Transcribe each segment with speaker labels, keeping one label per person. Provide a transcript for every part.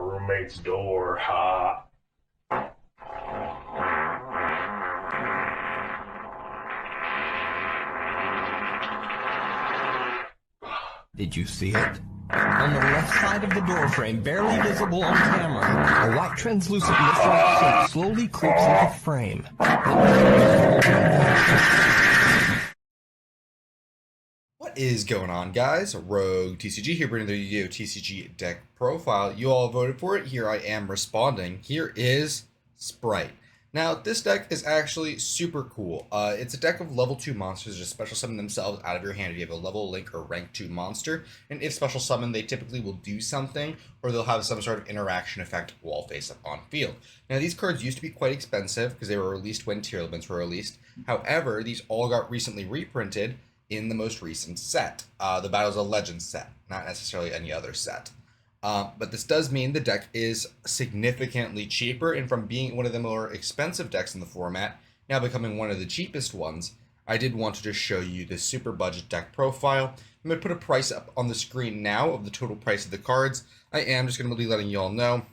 Speaker 1: roommate's door. Ha.
Speaker 2: Did you see it? On the left side of the doorframe, barely visible on camera, a white translucent mist-like shape slowly creeps into frame.
Speaker 3: What is going on, guys? Rogue TCG here, bringing the Yu-Gi-Oh! TCG deck profile. You all voted for it. Here I am responding. Here is Sprite. Now, this deck is actually super cool. It's a deck of level 2 monsters that special summon themselves out of your hand if you have a level, link, or rank 2 monster. And if special summon, they typically will do something, or they'll have some sort of interaction effect while face up on field. Now, these cards used to be quite expensive because they were released when tier limits were released. However, these all got recently reprinted in the most recent set, the Battles of Legends set, not necessarily any other set. But this does mean the deck is significantly cheaper, and from being one of the more expensive decks in the format, now becoming one of the cheapest ones, I did want to just show you this super budget deck profile. I'm going to put a price up on the screen now of the total price of the cards. I am just going to be letting you all know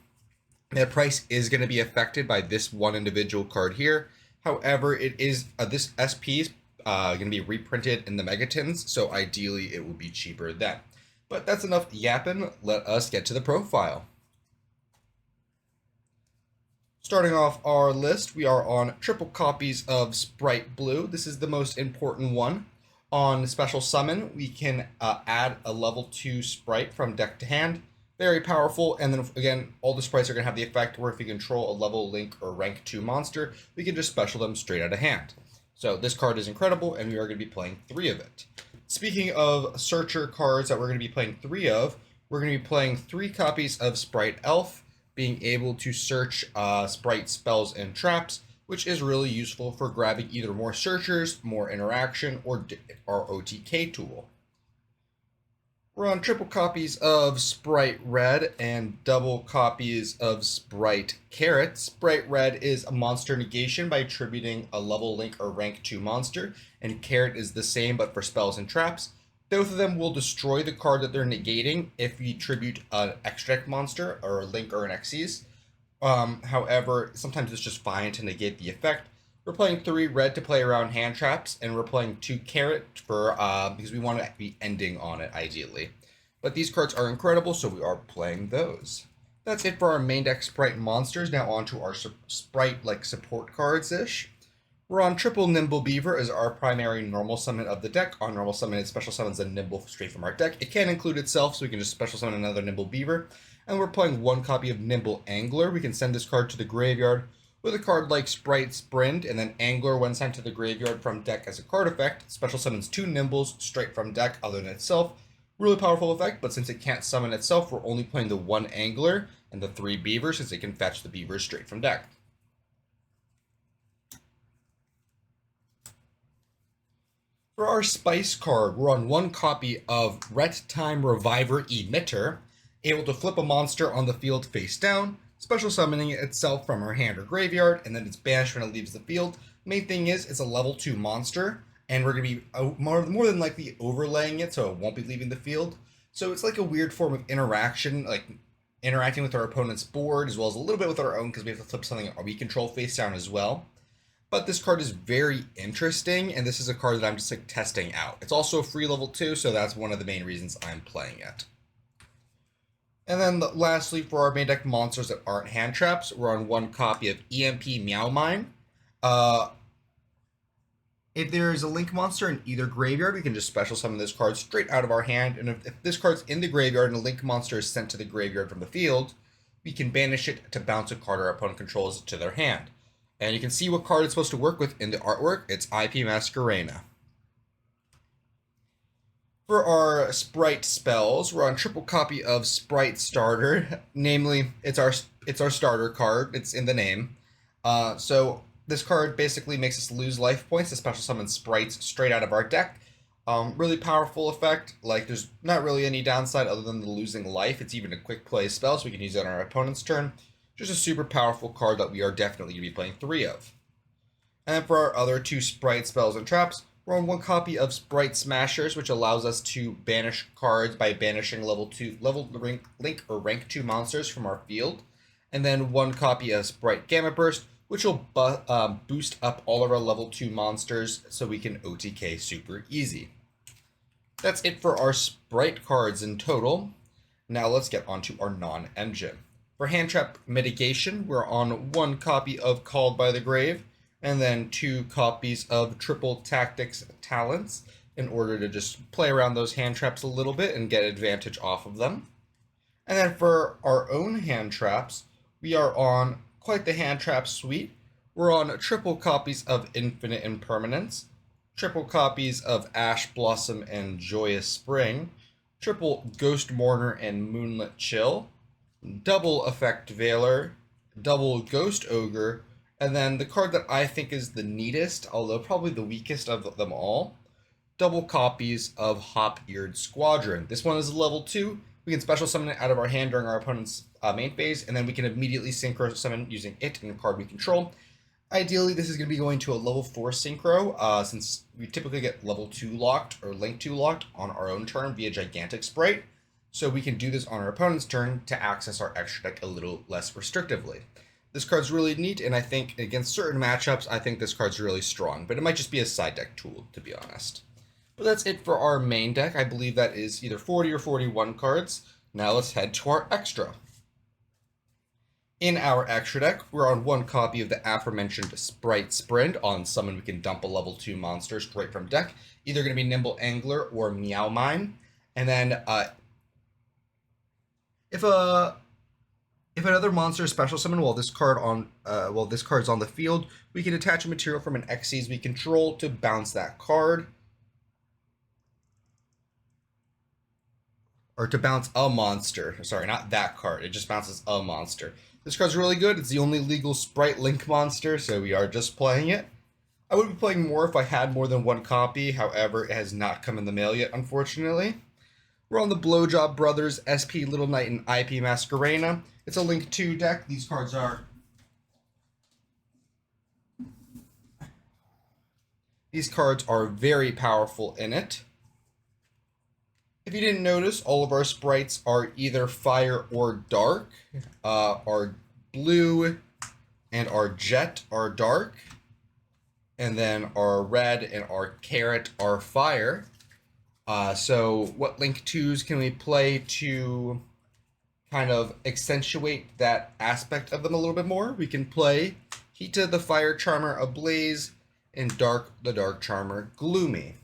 Speaker 3: that price is going to be affected by this one individual card here. However, it is this SP is going to be reprinted in the Megatons, so ideally it will be cheaper then. But that's enough yapping. Let us get to the profile. Starting off our list, we are on triple copies of Sprite Blue. This is the most important one. On special summon, we can add a level 2 sprite from deck to hand. Very powerful, and then again, all the sprites are going to have the effect where if we control a level, link, or rank 2 monster, we can just special them straight out of hand. So this card is incredible, and we are going to be playing 3 of it. Speaking of searcher cards that we're going to be playing 3 of, we're going to be playing 3 copies of Sprite Elf, being able to search Sprite spells and traps, which is really useful for grabbing either more searchers, more interaction, or our OTK tool. We're on triple copies of Sprite Red and double copies of Sprite Carrot. Sprite Red is a monster negation by attributing a level, link, or rank 2 monster, and Carrot is the same but for spells and traps. Both of them will destroy the card that they're negating if we attribute an extra deck monster or a link or an Xyz. However, sometimes it's just fine to negate the effect. We're playing 3 red to play around hand traps, and we're playing 2 carrot for because we want to be ending on it ideally. But these cards are incredible, so we are playing those. That's it for our main deck Sprite monsters. Now on to our Sprite like support cards-ish. We're on triple Nimble Beaver as our primary normal summon of the deck. On normal summon, it special summons a Nimble straight from our deck. It can include itself, so we can just special summon another Nimble Beaver. And we're playing 1 copy of Nimble Angler. We can send this card to the graveyard with a card like Sprite Sprint, and then Angler, when sent to the graveyard from deck as a card effect, special summons 2 Nimbles straight from deck other than itself. Really powerful effect, but since it can't summon itself, we're only playing the 1 Angler and the 3 Beavers, since it can fetch the Beavers straight from deck. For our Spice card, we're on 1 copy of Ret Time Reviver Emitter, able to flip a monster on the field face down, special summoning it itself from our hand or graveyard, and then it's banished when it leaves the field. Main thing is, it's a level 2 monster, and we're going to be more than likely overlaying it, so it won't be leaving the field. So it's like a weird form of interaction, like interacting with our opponent's board, as well as a little bit with our own, because we have to flip something we control face down as well. But this card is very interesting, and this is a card that I'm just like testing out. It's also a free level 2, so that's one of the main reasons I'm playing it. And then lastly, for our main deck monsters that aren't hand traps, we're on 1 copy of EMP Meow Mine. If there is a link monster in either graveyard, we can just special summon this card straight out of our hand. And if this card's in the graveyard and a link monster is sent to the graveyard from the field, we can banish it to bounce a card our opponent controls to their hand. And you can see what card it's supposed to work with in the artwork. It's EMP Masquerena. For our Sprite spells, we're on triple copy of Sprite Starter. Namely, it's our starter card. It's in the name. So this card basically makes us lose life points to special summon sprites straight out of our deck. Really powerful effect. Like, there's not really any downside other than the losing life. It's even a quick play spell, so we can use it on our opponent's turn. Just a super powerful card that we are definitely going to be playing 3 of. And for our other 2 Sprite spells and traps, We're on one copy of Sprite Smashers, which allows us to banish cards by banishing level link or rank 2 monsters from our field. And then one copy of Sprite Gamma Burst, which will boost up all of our level 2 monsters so we can OTK super easy. That's it for our Sprite cards in total. Now let's get onto our non-engine. For hand trap mitigation, we're on one copy of Called by the Grave, and then 2 copies of Triple Tactics Talents in order to just play around those hand traps a little bit and get advantage off of them. And then for our own hand traps, we are on quite the hand trap suite. We're on triple copies of Infinite Impermanence, triple copies of Ash Blossom and Joyous Spring, triple Ghost Mourner and Moonlit Chill, double Effect Veiler, double Ghost Ogre, and then the card that I think is the neatest, although probably the weakest of them all, double copies of Hop-Eared Squadron. This one is level 2. We can special summon it out of our hand during our opponent's main phase, and then we can immediately synchro summon using it and a card we control. Ideally, this is going to be going to a level 4 synchro, since we typically get level 2 locked or link 2 locked on our own turn via Gigantic Sprite. So we can do this on our opponent's turn to access our extra deck a little less restrictively. This card's really neat, and I think against certain matchups, I think this card's really strong, but it might just be a side deck tool, to be honest. But that's it for our main deck. I believe that is either 40 or 41 cards. Now let's head to our extra. In our extra deck, we're on one copy of the aforementioned Sprite Sprint. On summon, we can dump a level 2 monster straight from deck. Either going to be Nimble Angler or Meow Mine. And then if another monster is special summon while this card's on the field, we can attach a material from an Xyz we control to bounce that card. Or to bounce a monster. Sorry, not that card. It just bounces a monster. This card's really good. It's the only legal Sprite Link monster, so we are just playing it. I would be playing more if I had more than one copy. However, it has not come in the mail yet, unfortunately. We're on the Blowjob Brothers, SP Little Knight, and IP Masquerena. It's a Link 2 deck. These cards are very powerful in it. If you didn't notice, all of our sprites are either fire or dark. Our blue and our jet are dark. And then our red and our carrot are fire. So what Link 2s can we play to kind of accentuate that aspect of them a little bit more? We can play Hita the Fire Charmer Ablaze and Dark the Dark Charmer Gloomy.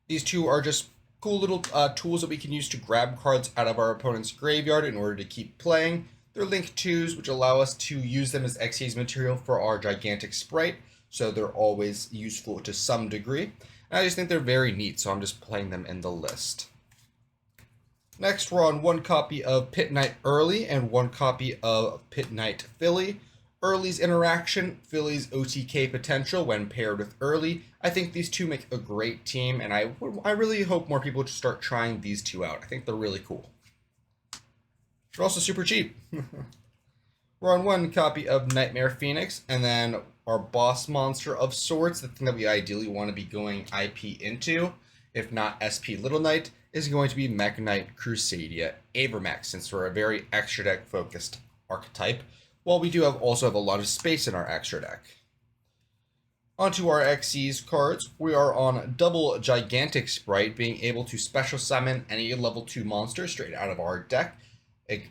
Speaker 3: These two are just cool little tools that we can use to grab cards out of our opponent's graveyard in order to keep playing. They're Link 2s, which allow us to use them as Xyz material for our Gigantic Sprite, so they're always useful to some degree. And I just think they're very neat, so I'm just playing them in the list. Next, we're on one copy of Pit Knight Early and one copy of Pit Knight Philly. Early's interaction, Philly's OTK potential when paired with Early. I think these two make a great team, and I really hope more people start trying these two out. I think they're really cool. They're also super cheap. We're on one copy of Nightmare Phoenix, and then our boss monster of sorts, the thing that we ideally want to be going IP into, if not SP Little Knight, is going to be Mech Knight Crusadia Avermax, since we're a very extra deck focused archetype. While we do also have a lot of space in our extra deck. Onto our Xyz cards, we are on double Gigantic Sprite, being able to special summon any level 2 monster straight out of our deck,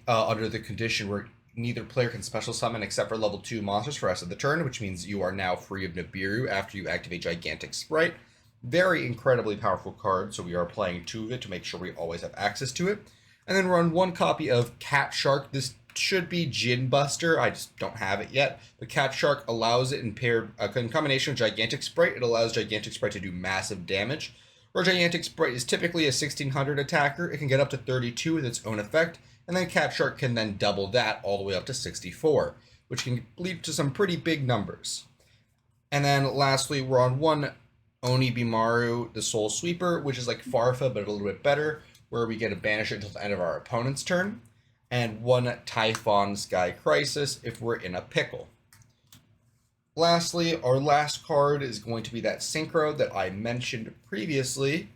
Speaker 3: under the condition where neither player can special summon except for level 2 monsters for the rest of the turn, which means you are now free of Nibiru after you activate Gigantic Sprite. Very incredibly powerful card, so we are playing 2 of it to make sure we always have access to it. And then we're on one copy of Cat Shark. This should be Gin Buster. I just don't have it yet. The Cat Shark allows it in combination with Gigantic Sprite. It allows Gigantic Sprite to do massive damage. Where Gigantic Sprite is typically a 1600 attacker, it can get up to 32 with its own effect, and then Cat Shark can then double that all the way up to 64, which can lead to some pretty big numbers. And then lastly, we're on one Oni Bimaru, the Soul Sweeper, which is like Farfa, but a little bit better, where we get to banish it until the end of our opponent's turn. And one Typhon Sky Crisis if we're in a pickle. Lastly, our last card is going to be that synchro that I mentioned previously.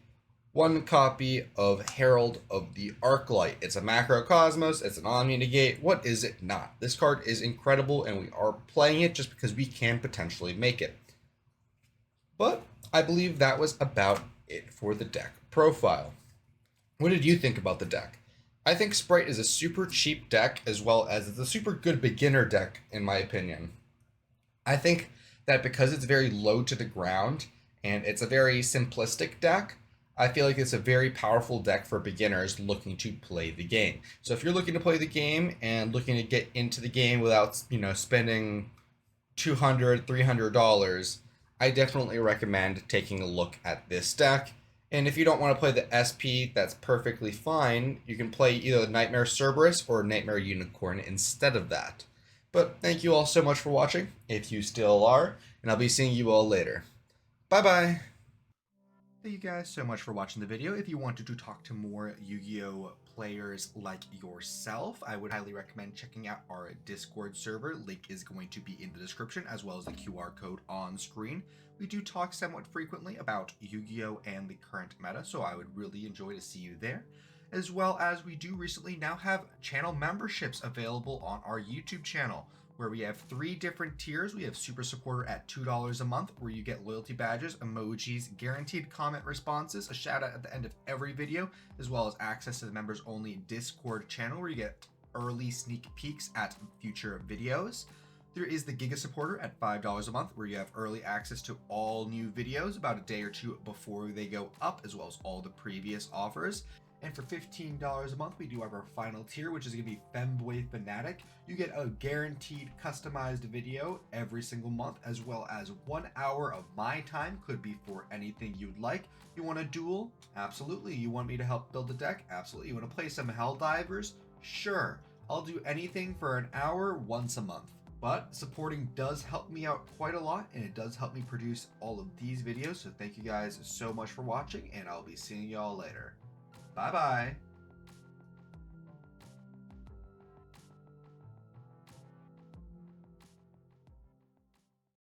Speaker 3: One copy of Herald of the Arclight. It's a macrocosmos, it's an omni negate. What is it not? This card is incredible and we are playing it just because we can potentially make it. But I believe that was about it for the deck profile. What did you think about the deck? I think Sprite is a super cheap deck as well as it's a super good beginner deck in my opinion. I think that because it's very low to the ground and it's a very simplistic deck, I feel like it's a very powerful deck for beginners looking to play the game. So if you're looking to play the game and looking to get into the game without, spending $200, $300, I definitely recommend taking a look at this deck. And if you don't want to play the SP, that's perfectly fine. You can play either Nightmare Cerberus or Nightmare Unicorn instead of that. But thank you all so much for watching, if you still are, and I'll be seeing you all later. Bye-bye! Thank you guys so much for watching the video. If you wanted to talk to more Yu-Gi-Oh! Players like yourself, I would highly recommend checking out our Discord server. Link is going to be in the description, as well as the QR code on screen. We do talk somewhat frequently about Yu-Gi-Oh! And the current meta, so I would really enjoy to see you there. As well as we do recently now have channel memberships available on our YouTube channel, where we have 3 different tiers. We have Super Supporter at $2 a month, where you get loyalty badges, emojis, guaranteed comment responses, a shout out at the end of every video, as well as access to the members only Discord channel, where you get early sneak peeks at future videos. There is the Giga Supporter at $5 a month, where you have early access to all new videos about a day or two before they go up, as well as all the previous offers. And for $15 a month, we do have our final tier, which is going to be Femboy Fanatic. You get a guaranteed customized video every single month, as well as 1 hour of my time. Could be for anything you'd like. You want a duel? Absolutely. You want me to help build a deck? Absolutely. You want to play some Helldivers? Sure. I'll do anything for an hour once a month. But supporting does help me out quite a lot, and it does help me produce all of these videos. So thank you guys so much for watching, and I'll be seeing y'all later. Bye-bye.